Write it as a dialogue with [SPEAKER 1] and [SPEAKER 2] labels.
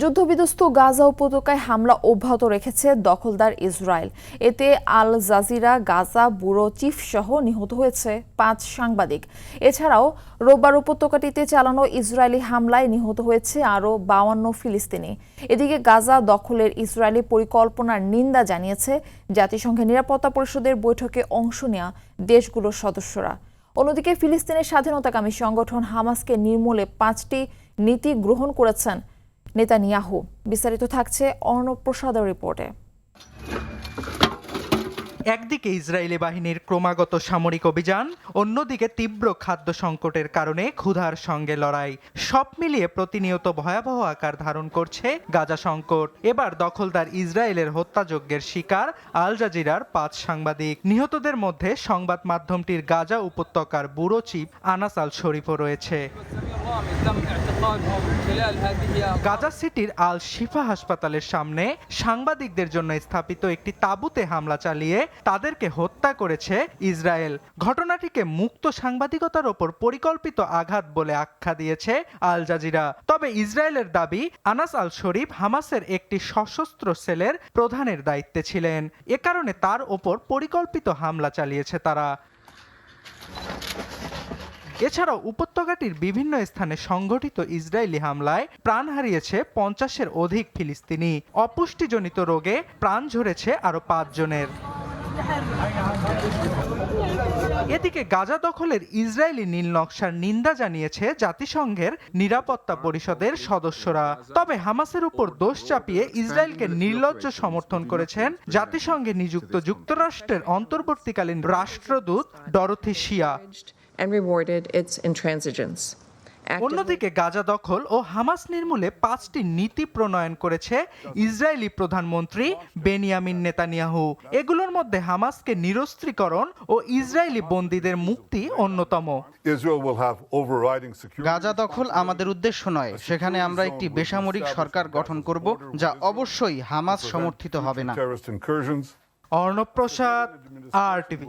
[SPEAKER 1] যুদ্ধবিধ্বস্ত গাজা উপত্যকায় হামলা অব্যাহত রেখেছে দখলদার ইসরায়েল। এতে Al Jazeera Gaza bureau chief সহ নিহত হয়েছে ৫ সাংবাদিক। এছাড়াও রোববার উপত্যকাটিতে চালানো ইসরায়েলি হামলায় নিহত হয়েছে আরও ৫২ ফিলিস্তিনি। এদিকে গাজা দখলের ইসরায়েলি পরিকল্পনার নিন্দা জানিয়েছে জাতিসংঘের নিরাপত্তা পরিষদের বৈঠকে অংশ নেওয়া দেশগুলোর সদস্যরা। অন্যদিকে ফিলিস্তিনের স্বাধীনতাকামী সংগঠন হামাসকে নির্মূলে ৫টি নীতি গ্রহণ করেছেন নেতানিয়াহু। বিস্তারিত থাকছে অর্ণব প্রসাদের রিপোর্টে।
[SPEAKER 2] একদিকে ইসরায়েলি বাহিনীর ক্রমাগত সামরিক অভিযান, অন্যদিকে তীব্র খাদ্য সংকটের কারণে ক্ষুধার সঙ্গে লড়াই, সব মিলিয়ে প্রতিনিয়ত ভয়াবহ আকার ধারণ করছে গাজা সংকট। এবার দখলদার ইসরায়েলের হত্যাযজ্ঞের শিকার আল জাজিরার ৫ সাংবাদিক। নিহতদের মধ্যে সংবাদ মাধ্যমটির গাজা উপত্যকার ব্যুরো চিফ আনাস আল শরীফও রয়েছে। গাজা সিটির আল শিফা হাসপাতালের সামনে সাংবাদিকদের জন্য স্থাপিত একটি তাঁবুতে হামলা চালিয়ে তাদেরকে হত্যা করেছে ইসরায়েল। ঘটনাটিকে মুক্ত সাংবাদিকতার ওপর পরিকল্পিত আঘাত বলে আখ্যা দিয়েছে আল জাজিরা। তবে ইসরায়েলের দাবি, আনাস আল শরীফ হামাসের একটি সশস্ত্র সেলের প্রধানের দায়িত্বে ছিলেন। এ কারণে তার ওপর পরিকল্পিত হামলা চালিয়েছে তারা। এছাড়াও উপত্যকাটির বিভিন্ন স্থানে সংঘটিত ইসরায়েলি হামলায় প্রাণ হারিয়েছে ৫০-এর অধিক ফিলিস্তিনি। অপুষ্টিজনিত রোগে প্রাণ ঝরেছে আরও ৫ জনের। এদিকে গাজা দখলের ইসরায়েলি নীল নকশার নিন্দা জানিয়েছে জাতিসংঘের নিরাপত্তা পরিষদের সদস্যরা। তবে হামাসের উপর দোষ চাপিয়ে ইসরায়েলকে নির্লজ্জ সমর্থন করেছেন জাতিসংঘে নিযুক্ত যুক্তরাষ্ট্রের অন্তর্বর্তীকালীন রাষ্ট্রদূত ডরোথি শিয়া। অন্যদিকে গাজা দখল ও হামাস নির্মূলে ৫টি নীতি প্রণয়ন করেছে ইসরায়েলি প্রধানমন্ত্রী বেনিয়ামিন নেতানিয়াহু। এগুলোর মধ্যে হামাসকে নিরস্ত্রীকরণ ও ইসরায়েলি বন্দীদের মুক্তি অন্যতম।
[SPEAKER 3] গাজা দখল আমাদের উদ্দেশ্য নয়, সেখানে আমরা একটি বেসামরিক সরকার গঠন করব, যা অবশ্যই হামাস সমর্থিত হবে না।
[SPEAKER 2] অর্ণব প্রসাদ, RTV।